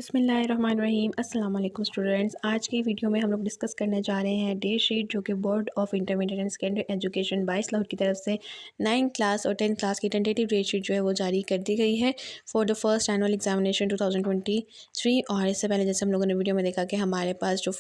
बिस्मिल्लाहिर्रहमानिर्रहीम अस्सलाम वालेकुम स्टूडेंट्स। आज की वीडियो में हम लोग डिस्कस करने जा रहे हैं डे शीट जो कि board of intermediate and secondary education 22 Lahore की तरफ से 9th क्लास और 10th क्लास की टेंटेटिव डे शीट जो है वो जारी कर दी गई है for the first annual examination 2023। और इससे पहले जैसे हम लोगों ने वीडियो में देखा कि हमारे पास जो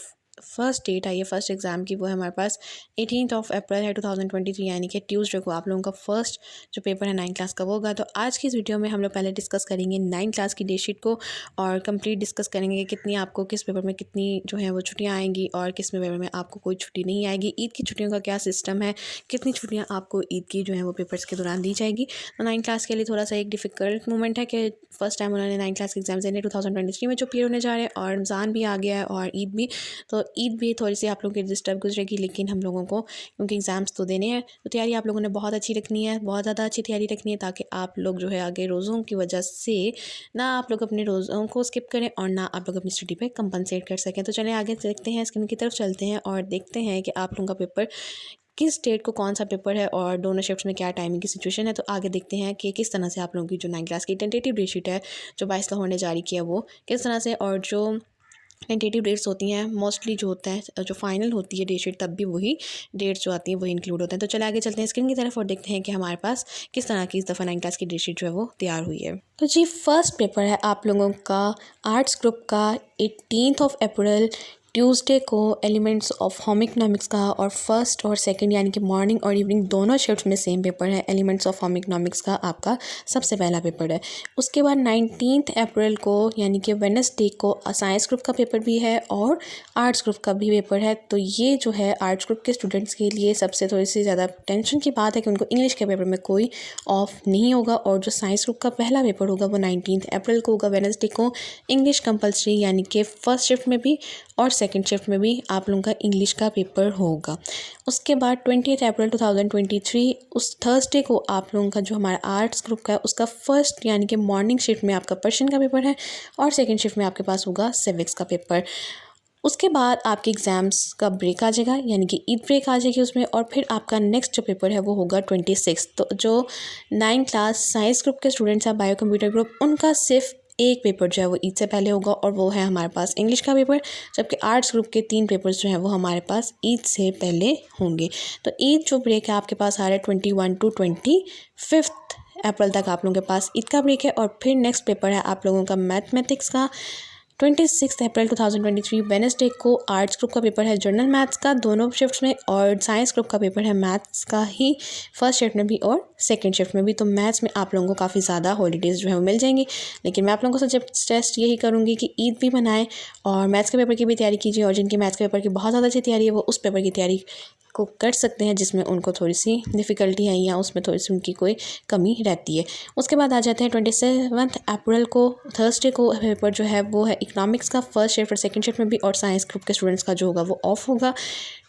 फर्स्ट डेट आई है फर्स्ट एग्ज़ाम की, वो है हमारे पास 18 अप्रैल है 2023, यानी कि ट्यूसडे को आप लोगों का फर्स्ट जो पेपर है 9th क्लास का वो होगा। तो आज की इस वीडियो में हम लोग पहले डिस्कस करेंगे 9th क्लास की डे शीट को और कंप्लीट डिस्कस करेंगे कि कितनी आपको किस पेपर में कितनी जो है वो छुट्टियां आएंगी और किस पेपर में आपको कोई छुट्टी नहीं आएगी। ईद की छुट्टियों का क्या सिस्टम है, कितनी छुट्टियाँ आपको ईद की जो है वो पेपर्स के दौरान दी जाएगी। तो 9th क्लास के लिए थोड़ा सा एक डिफ़िकल्ट मोमेंट है कि फ़र्स्ट टाइम उन्होंने 9th क्लास के एग्जाम देने 2023 में जो क्लियर होने जा रहे हैं, और रमज़ान भी आ गया है और ईद भी। तो ईद भी थोड़ी सी आप लोगों की डिस्टर्ब गुजरेगी, लेकिन हम लोगों को क्योंकि एग्ज़ाम्स तो देने हैं तो तैयारी आप लोगों ने बहुत अच्छी रखनी है, बहुत ज़्यादा अच्छी तैयारी रखनी है, ताकि आप लोग जो है आगे रोज़ों की वजह से ना आप लोग अपने रोज़ों को स्किप करें और ना आप लोग अपनी स्टडी पे कंपनसेट कर सकें। तो चलें आगे देखते हैं, स्क्रीन की तरफ चलते हैं और देखते हैं कि आप लोगों का पेपर किस डेट को कौन सा पेपर है और दोनों शिफ्ट्स में क्या टाइमिंग की सिचुएशन है। तो आगे देखते हैं कि किस तरह से आप लोगों की जो 9th क्लास की टेंटेटिव डेट शीट है जो 22 लाहौर ने जारी किया वो किस तरह से, और जो टेंटेटिव डेट्स होती हैं मोस्टली जो होता है जो फाइनल होती है डेट शीट तब भी वही डेट्स जो आती हैं वही इंक्लूड होते हैं। तो चले आगे चलते हैं स्क्रीन की तरफ और देखते हैं कि हमारे पास किस तरह की इस दफ़ा 9th क्लास की डेट शीट जो है वो तैयार हुई है। तो जी फर्स्ट पेपर है आप लोगों का आर्ट्स ग्रुप का 18 अप्रैल ट्यूसडे को एलिमेंट्स ऑफ होम इकोनॉमिक्स का, और फर्स्ट और सेकंड यानी कि मॉर्निंग और इवनिंग दोनों शिफ्ट्स में सेम पेपर है। एलिमेंट्स ऑफ होम इकोनॉमिक्स का आपका सबसे पहला पेपर है। उसके बाद 19 अप्रैल को यानी कि वेडनेसडे को साइंस ग्रुप का पेपर भी है और आर्ट्स ग्रुप का भी पेपर है। तो ये जो है आर्ट्स ग्रुप के स्टूडेंट्स के लिए सबसे थोड़ी सी ज़्यादा टेंशन की बात है कि उनको इंग्लिश के पेपर में कोई ऑफ नहीं होगा, और जो साइंस ग्रुप का पहला पेपर होगा वो 19 अप्रैल को होगा वेडनेसडे को। इंग्लिश कंपलसरी यानी कि फर्स्ट शिफ्ट में भी और सेकंड शिफ्ट में भी आप लोगों का इंग्लिश का पेपर होगा। उसके बाद 20 अप्रैल 2023 उस थर्सडे को आप लोगों का जो हमारा आर्ट्स ग्रुप का है उसका फर्स्ट यानी कि मॉर्निंग शिफ्ट में आपका पर्शियन का पेपर है और सेकंड शिफ्ट में आपके पास होगा सिविक्स का पेपर। उसके बाद आपके एग्ज़ाम्स का ब्रेक आ जाएगा यानी कि ईद ब्रेक आ जाएगी उसमें, और फिर आपका नेक्स्ट जो पेपर है वो होगा 26। तो जो 9th क्लास साइंस ग्रुप के स्टूडेंट्स हैं बायो कंप्यूटर ग्रुप, उनका सिर्फ एक पेपर जो है वो ईद से पहले होगा और वो है हमारे पास इंग्लिश का पेपर, जबकि आर्ट्स ग्रुप के 3 पेपर्स जो हैं वो हमारे पास ईद से पहले होंगे। तो ईद जो ब्रेक है आपके पास आ रहा है 21 to 25 अप्रैल तक आप लोगों के पास ईद का ब्रेक है, और फिर नेक्स्ट पेपर है आप लोगों का मैथमेटिक्स का 26 अप्रैल 2023 वेडनेसडे को। आर्ट्स ग्रुप का पेपर है जनरल मैथ्स का दोनों शिफ्ट्स में, और साइंस ग्रुप का पेपर है मैथ्स का ही फर्स्ट शिफ्ट में भी और सेकंड शिफ्ट में भी। तो मैथ्स में आप लोगों को काफ़ी ज़्यादा हॉलीडेज़ जो है वो मिल जाएंगी, लेकिन मैं आप लोगों को सजेस्ट यही करूँगी कि ईद भी बनाएं और मैथ्स के पेपर की भी तैयारी कीजिए, और जिनकी मैथ्स के पेपर की बहुत ज़्यादा अच्छी तैयारी है वो उस पेपर की तैयारी को कर सकते हैं जिसमें उनको थोड़ी सी डिफ़िकल्टी है या उसमें थोड़ी सी उनकी कोई कमी रहती है। उसके बाद आ जाते हैं 27 अप्रैल को थर्सडे को पेपर जो है वो है इकोनॉमिक्स का फर्स्ट शिफ्ट और सेकंड शिफ्ट में भी, और साइंस ग्रुप के स्टूडेंट्स का जो होगा वो ऑफ होगा।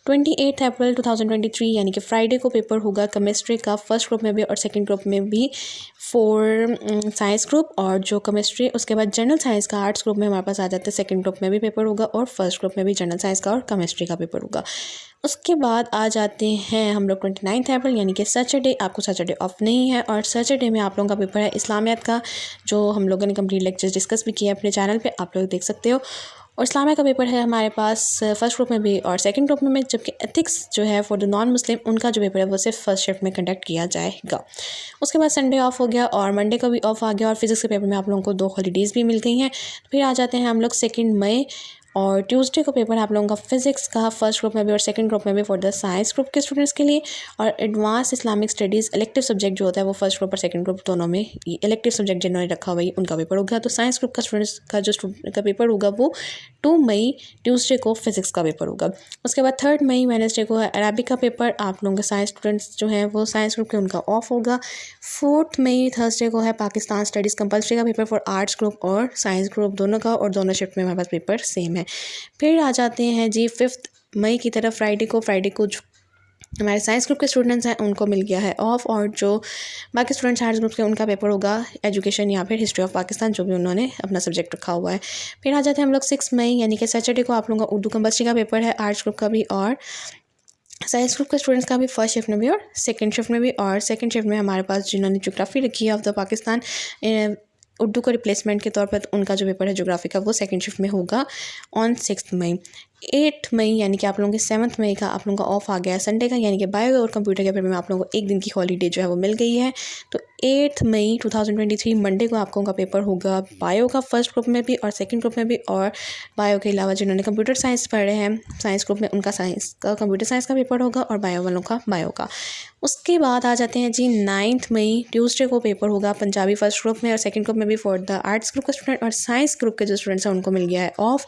28 अप्रैल 2023 यानी कि फ्राइडे को पेपर होगा केमिस्ट्री का फर्स्ट ग्रुप में भी और सेकंड ग्रुप में भी फॉर साइंस ग्रुप, और जो केमिस्ट्री उसके बाद जनरल साइंस का आर्ट्स ग्रुप में हमारे पास आ जाता है सेकंड ग्रुप में भी पेपर होगा, और फर्स्ट ग्रुप में भी जनरल साइंस का और केमिस्ट्री का पेपर होगा। उसके बाद आ जाते हैं हम लोग 29 अप्रैल यानी कि सैटरडे, आपको सैटरडे ऑफ नहीं है, और सैटरडे में आप लोगों का पेपर है इस्लामियात का, जो हम लोगों ने कंप्लीट लेक्चर्स डिस्कस भी किया अपने चैनल पे, आप लोग देख सकते हो। और इस्लामिया का पेपर है हमारे पास फर्स्ट ग्रुप में भी और सेकंड ग्रुप में, जबकि एथिक्स जो है फॉर द नॉन मुस्लिम उनका जो पेपर है वो सिर्फ फर्स्ट शिफ्ट में कंडक्ट किया जाएगा। उसके बाद संडे ऑफ हो गया और मंडे का भी ऑफ आ गया, और फिजिक्स के पेपर में आप लोगों को 2 हॉलीडेज़ भी मिल गई हैं। फिर आ जाते हैं हम लोग 2 मई, और ट्यूसडे को पेपर है आप लोगों का फिजिक्स का फर्स्ट ग्रुप में भी और सेकंड ग्रुप में भी फॉर द साइंस ग्रुप के स्टूडेंट्स के लिए, और advance Islamic studies elective subject जो होता है वो फर्स्ट ग्रुप और सेकंड ग्रुप दोनों में इलेक्टिव सब्जेक्ट जिन्होंने रखा हुआ है उनका पेपर होगा। तो साइंस ग्रुप का स्टूडेंट्स का जो स्टूडेंट का पेपर होगा वो 2 मई ट्यूसडे को फिजिक्स का पेपर होगा। उसके बाद 3 मई वेडनेसडे को है अरबिक का पेपर, आप लोगों के साइंस स्टूडेंट्स जो हैं वो साइंस ग्रुप के उनका ऑफ होगा। 4 मई थर्सडे को है पाकिस्तान स्टडीज़ कंपलसरी का पेपर फॉर आर्ट्स ग्रुप और साइंस ग्रुप दोनों का, और दोनों शिफ्ट में हमारे पास पेपर सेम है। फिर आ जाते हैं जी 5 मई की तरफ फ्राइडे को जो हमारे साइंस ग्रुप के स्टूडेंट्स हैं उनको मिल गया है ऑफ, और जो बाकी स्टूडेंट्स आर्ट्स ग्रुप के उनका पेपर होगा एजुकेशन या फिर हिस्ट्री ऑफ पाकिस्तान जो भी उन्होंने अपना सब्जेक्ट रखा हुआ है। फिर आ जाते हैं हम लोग 6 मई यानी कि सैटरडे को आप लोगों का उर्दू कंपलसरी का पेपर है आर्ट्स ग्रुप का भी और साइंस ग्रुप के स्टूडेंट्स का भी फर्स्ट शिफ्ट में भी और सेकंड शिफ्ट में भी, और सेकंड शिफ्ट में हमारे पास जिन्होंने ज्योग्राफी रखी है ऑफ द पाकिस्तान उर्दू का रिप्लेसमेंट के तौर पर उनका जो पेपर है ज्योग्राफी का वो सेकंड शिफ्ट में होगा ऑन 6 मई। 8 मई यानी कि आप लोगों के 7 मई का आप लोगों का ऑफ आ गया है संडे का, यानी कि बायो और कंप्यूटर के पेपर में आप लोगों को एक दिन की हॉलीडे जो है वो मिल गई है। तो 8 मई 2023 मंडे को आप लोगों का पेपर होगा बायो का फर्स्ट ग्रुप में भी और सेकंड ग्रुप में भी, और बायो के अलावा जिन्होंने कंप्यूटर साइंस पढ़े हैं साइंस ग्रुप में उनका साइंस का कंप्यूटर साइंस का पेपर होगा और बायो वालों का बायो का। उसके बाद आ जाते हैं जी 9 मई ट्यूसडे को पेपर होगा पंजाबी फर्स्ट ग्रुप में और सेकंड ग्रुप में भी फॉर द आर्ट्स ग्रुप का स्टूडेंट, और साइंस ग्रुप के जो स्टूडेंट्स हैं उनको मिल गया है ऑफ।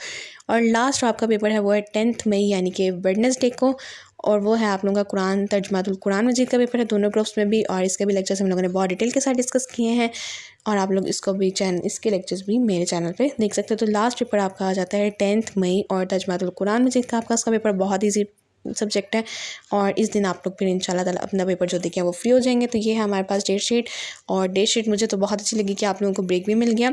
और लास्ट आपका पेपर है वो है 10 मई यानी कि वेडनेसडे को, और वो है आप लोगों का कुरान तर्जुमातुल कुरान मजीद का पेपर है दोनों ग्रुप्स में भी, और इसके भी लेक्चर्स हम लोगों ने बहुत डिटेल के साथ डिस्कस किए हैं और आप लोग इसको भी इसके लेक्चर्स भी मेरे चैनल पे देख सकते हो। तो लास्ट पेपर आपका आ जाता है 10 मई और तर्जुमातुल कुरान मजीद का आपका इसका पेपर बहुत ईजी सब्जेक्ट है, और इस दिन आप लोग फिर इंशाल्लाह ताला अपना पेपर जो देखें वो फ्री हो जाएंगे। तो ये है हमारे पास डेट शीट, और डेट शीट मुझे तो बहुत अच्छी लगी कि आप लोगों को ब्रेक भी मिल गया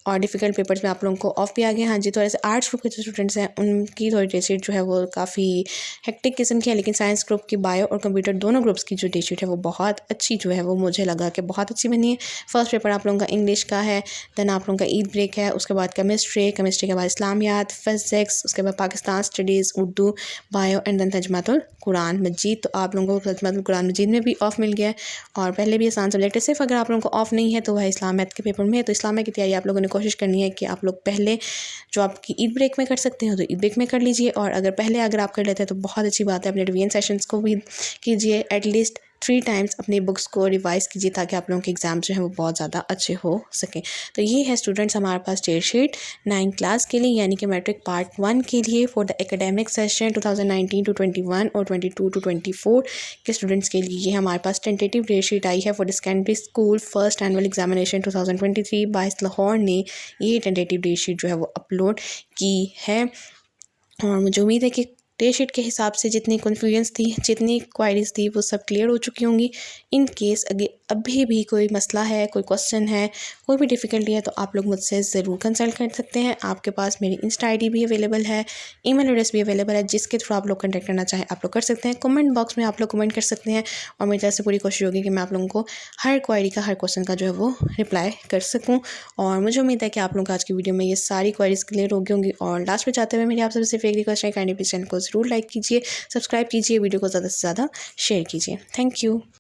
और डिफ़िकल्ट पेपर्स में आप लोगों को ऑफ भी आ गया। हाँ जी, थोड़े से आर्ट्स ग्रुप के जो स्टूडेंट्स हैं उनकी थोड़ी डेट शीट जो है वो काफ़ी हेक्टिक किस्म की है, लेकिन साइंस ग्रुप की बायो और कंप्यूटर दोनों ग्रुप्स की जो डेट शीट है वो बहुत अच्छी जो है वो मुझे लगा कि बहुत अच्छी बनी है। फर्स्ट पेपर आप लोगों का इंग्लिश का है, देन आप लोगों का ईद ब्रेक है, उसके बाद केमिस्ट्री के बाद इस्लामियात, फिजिक्स, उसके बाद Pakistan studies, Urdu, bio and then तर्जुमातुल कुरान मजीद। तो आप लोगों को तर्जुमातुल कुरान मजीद में भी ऑफ मिल गया है, और पहले भी आसान सब्जेक्ट है। सिर्फ अगर आप लोगों को ऑफ नहीं है तो वह इस्लामियात के पेपर में है। तो इस्लामिया की तैयारी आप लोगों ने कोशिश करनी है कि आप लोग पहले जो आपकी ईद ब्रेक में कर सकते हो तो ईद ब्रेक में कर लीजिए, और अगर पहले अगर आप कर लेते हैं तो बहुत अच्छी बात है। अपने रिवीजन सेशंस को भी कीजिए, एटलीस्ट 3 टाइम्स अपनी बुक्स को रिवाइज़ कीजिए ताकि आप लोगों के एग्ज़ाम जो है वो बहुत ज़्यादा अच्छे हो सकें। तो ये है स्टूडेंट्स हमारे पास डेट शीट 9 क्लास के लिए यानी कि मैट्रिक पार्ट 1 के लिए for the academic session 2019 to 21 और 22 टू 24 के स्टूडेंट्स के लिए ये हमारे पास टेंटेटिव डेट शीट आई है for the secondary school first annual examination 2023 बाइस लाहौर ने ये टेंटेटिव डेट शीट जो है वो अपलोड की है। और मुझे उम्मीद है कि डेट शीट के हिसाब से जितनी कन्फ्यूजन्स थी, जितनी क्वायरीज थी वो सब क्लियर हो चुकी होंगी। इन केस अभी भी कोई मसला है, कोई क्वेश्चन है, कोई भी डिफ़िकल्टी है तो आप लोग मुझसे ज़रूर कंसल्ट कर सकते हैं। आपके पास मेरी इंस्टा आईडी भी अवेलेबल है, ईमेल एड्रेस भी अवेलेबल है, जिसके थ्रू आप लोग कंटेक्ट करना चाहें आप लोग कर सकते हैं। कमेंट बॉक्स में आप लोग कमेंट कर सकते हैं, और मेरी तरफ से पूरी कोशिश होगी कि मैं आप लोगों को हर क्वायरी का, हर क्वेश्चन का जो है वो रिप्लाई कर सकूँ। और मुझे उम्मीद है कि आप लोग आज की वीडियो में ये सारी क्वायरीज क्लियर हो गई होंगी। और लास्ट में चाहते हुए मेरी आप सबसे सिर्फ एक रिक्वेस्ट है, काइंडली प्लीज़ चैनल को ज़रूर लाइक कीजिए, सब्सक्राइब कीजिए, वीडियो को ज़्यादा से ज़्यादा शेयर कीजिए। Thank you.